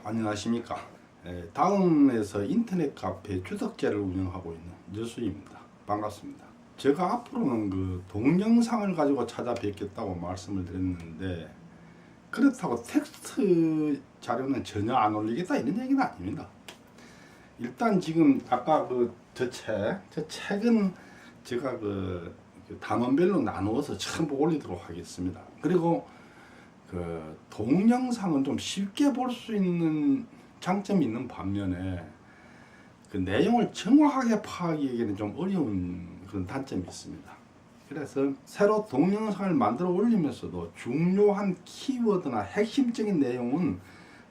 안녕하십니까. 다음에서 인터넷 카페 주덕제를 운영하고 있는 여수입니다. 반갑습니다. 제가 앞으로는 그 동영상을 가지고 찾아뵙겠다고 말씀을 드렸는데, 그렇다고 텍스트 자료는 전혀 안 올리겠다 이런 얘기는 아닙니다. 일단 지금 아까 저 책은 제가 단원별로 나누어서 전부 올리도록 하겠습니다. 그리고 동영상은 좀 쉽게 볼 수 있는 장점이 있는 반면에 내용을 정확하게 파악하기에는 좀 어려운 그런 단점이 있습니다. 그래서 새로 동영상을 만들어 올리면서도 중요한 키워드나 핵심적인 내용은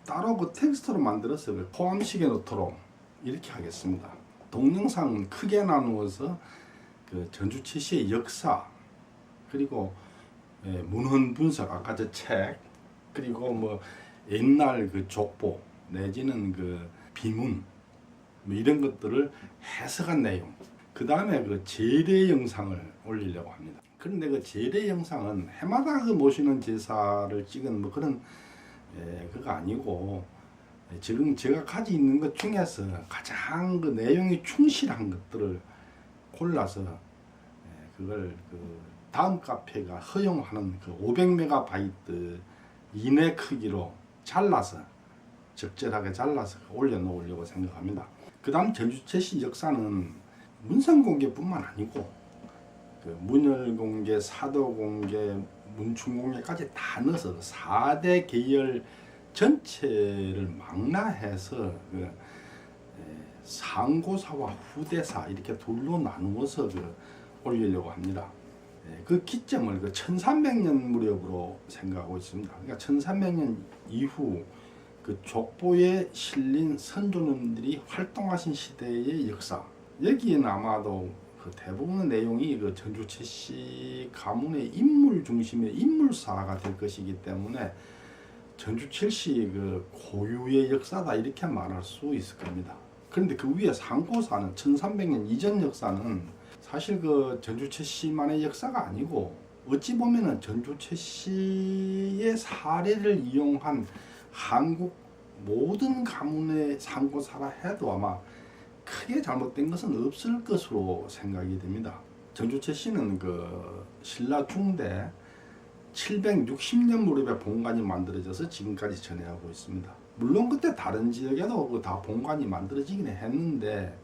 따로 텍스트로 만들어서 포함시켜 놓도록 이렇게 하겠습니다. 동영상은 크게 나누어서 전주채 씨의 역사, 그리고 문헌 분석, 아까 저 책, 그리고 옛날 족보 내지는 비문 이런 것들을 해석한 내용, 그 다음에 제례 영상을 올리려고 합니다. 그런데 제례 영상은 해마다 모시는 제사를 찍은 그런 그거 아니고, 지금 제가 가지고 있는 것 중에서 가장 내용이 충실한 것들을 골라서 그걸 다음 카페가 허용하는 500MB 이내 크기로 잘라서, 적절하게 잘라서 올려놓으려고 생각합니다. 그 다음 전주채씨 역사는 문성공개뿐만 아니고 문열공개, 사도공개, 문충공개까지 다 넣어서 4대 계열 전체를 망라해서 상고사와 후대사 이렇게 둘로 나누어서 올리려고 합니다. 그 기점을 1300년 무렵으로 생각하고 있습니다. 그러니까 1300년 이후 족보에 실린 선조님들이 활동하신 시대의 역사, 여기에는 아마도 대부분의 내용이 전주채씨 가문의 인물 중심의 인물사가 될 것이기 때문에 전주채씨 고유의 역사다 이렇게 말할 수 있을 겁니다. 그런데 그 위에 상고사는 1300년 이전 역사는 사실 전주채씨만의 역사가 아니고, 어찌 보면은 전주채씨의 사례를 이용한 한국 모든 가문의 상고사라 해도 아마 크게 잘못된 것은 없을 것으로 생각이 됩니다. 전주채씨는 신라 중대 760년 무렵에 본관이 만들어져서 지금까지 전해하고 있습니다. 물론 그때 다른 지역에도 다 본관이 만들어지긴 했는데,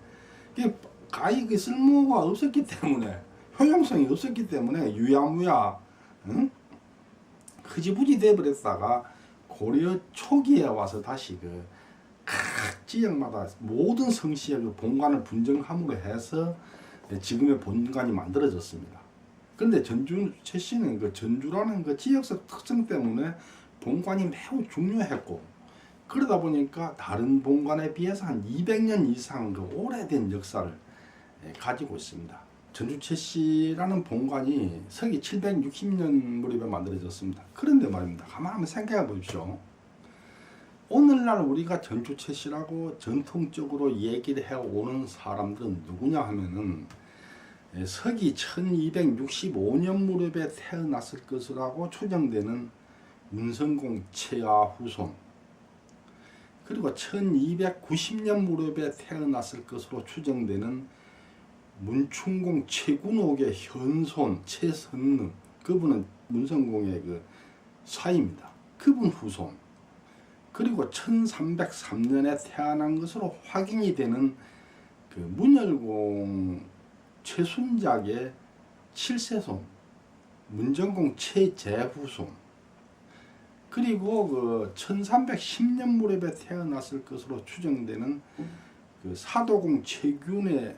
가히 쓸모가 없었기 때문에, 효용성이 없었기 때문에 유야무야 흐지부지 돼버렸다가 고려 초기에 와서 다시 각 지역마다 모든 성씨의 본관을 분정함으로 해서 지금의 본관이 만들어졌습니다. 그런데 전주채씨는 전주라는 지역적 특성 때문에 본관이 매우 중요했고, 그러다 보니까 다른 본관에 비해서 한 200년 이상 오래된 역사를 가지고 있습니다. 전주채씨라는 본관이 서기 760년 무렵에 만들어졌습니다. 그런데 말입니다, 가만 한번 생각해 보십시오. 오늘날 우리가 전주채씨라고 전통적으로 얘기를 해오는 사람들은 누구냐 하면은 서기 1265년 무렵에 태어났을 것이라고 추정되는 문성공 채아 후손, 그리고 1290년 무렵에 태어났을 것으로 추정되는 문충공 최군옥의 현손 최선능, 그분은 문성공의 사입니다. 그분 후손, 그리고 1303년에 태어난 것으로 확인이 되는 문열공 최순작의 7세손 문정공 최재후손, 그리고 1310년 무렵에 태어났을 것으로 추정되는 사도공 최균의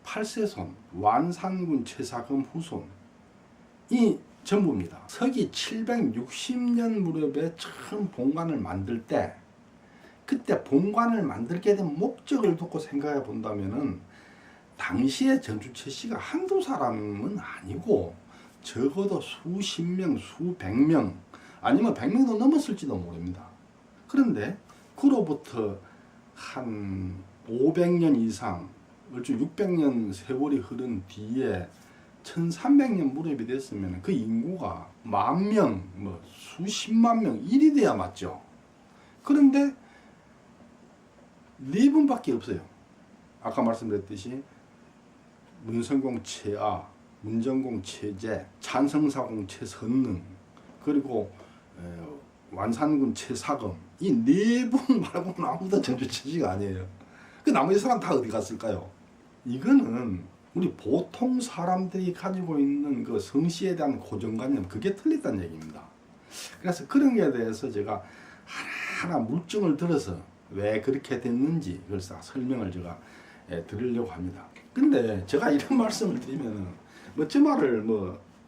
8세손 완산군 최사금 후손, 이 전부입니다. 서기 760년 무렵에 처음 본관을 만들 때, 그때 본관을 만들게 된 목적을 두고 생각해 본다면은 당시에 전주채씨가 한두 사람은 아니고 적어도 수십 명, 수백 명, 아니면 100명도 넘었을지도 모릅니다. 그런데 그로부터 한 500년 이상, 얼추 600년 세월이 흐른 뒤에 1300년 무렵이 됐으면 그 인구가 10,000명, 수십만 명, 일이 돼야 맞죠. 그런데 네 분밖에 없어요. 아까 말씀드렸듯이 문성공 최아, 문정공 최재, 찬성사공 최선능, 그리고 완산군 최사검, 이 네 분 말고는 아무도 전주체제가 아니에요. 그 나머지 사람 다 어디 갔을까요? 이거는 우리 보통 사람들이 가지고 있는 그 성씨에 대한 고정관념, 그게 틀렸다는 얘기입니다. 그래서 그런 거에 대해서 제가 하나하나 물증을 들어서 왜 그렇게 됐는지 그걸 다 설명을 제가 드리려고 합니다. 근데 제가 이런 말씀을 드리면은 제 말을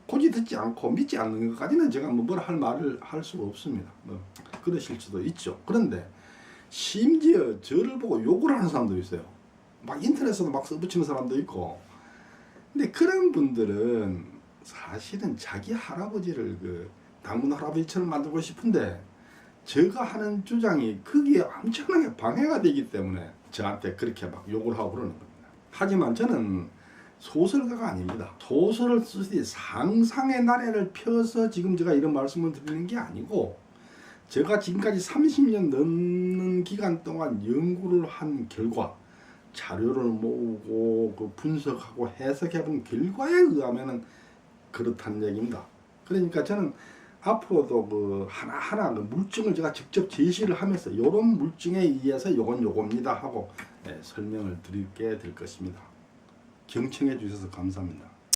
고지 듣지 않고 믿지 않는 것까지는 제가 뭐라 할 말을 할 수가 없습니다. 그러실 수도 있죠. 그런데 심지어 저를 보고 욕을 하는 사람도 있어요. 막 인터넷에도 막 써붙이는 사람도 있고. 근데 그런 분들은 사실은 자기 할아버지를 그 당군 할아버지처럼 만들고 싶은데 제가 하는 주장이 거기에 엄청나게 방해가 되기 때문에 저한테 그렇게 막 욕을 하고 그러는 겁니다. 하지만 저는 소설가가 아닙니다. 소설을 쓰듯이 상상의 나래를 펴서 지금 제가 이런 말씀을 드리는 게 아니고, 제가 지금까지 30년 넘는 기간 동안 연구를 한 결과, 자료를 모으고 그 분석하고 해석해 본 결과에 의하면은 그렇다는 얘기입니다. 그러니까 저는 앞으로도 그 하나하나 그 물증을 제가 직접 제시를 하면서 이런 물증에 의해서 요겁니다 하고 설명을 드리게 될 것입니다. 경청해 주셔서 감사합니다.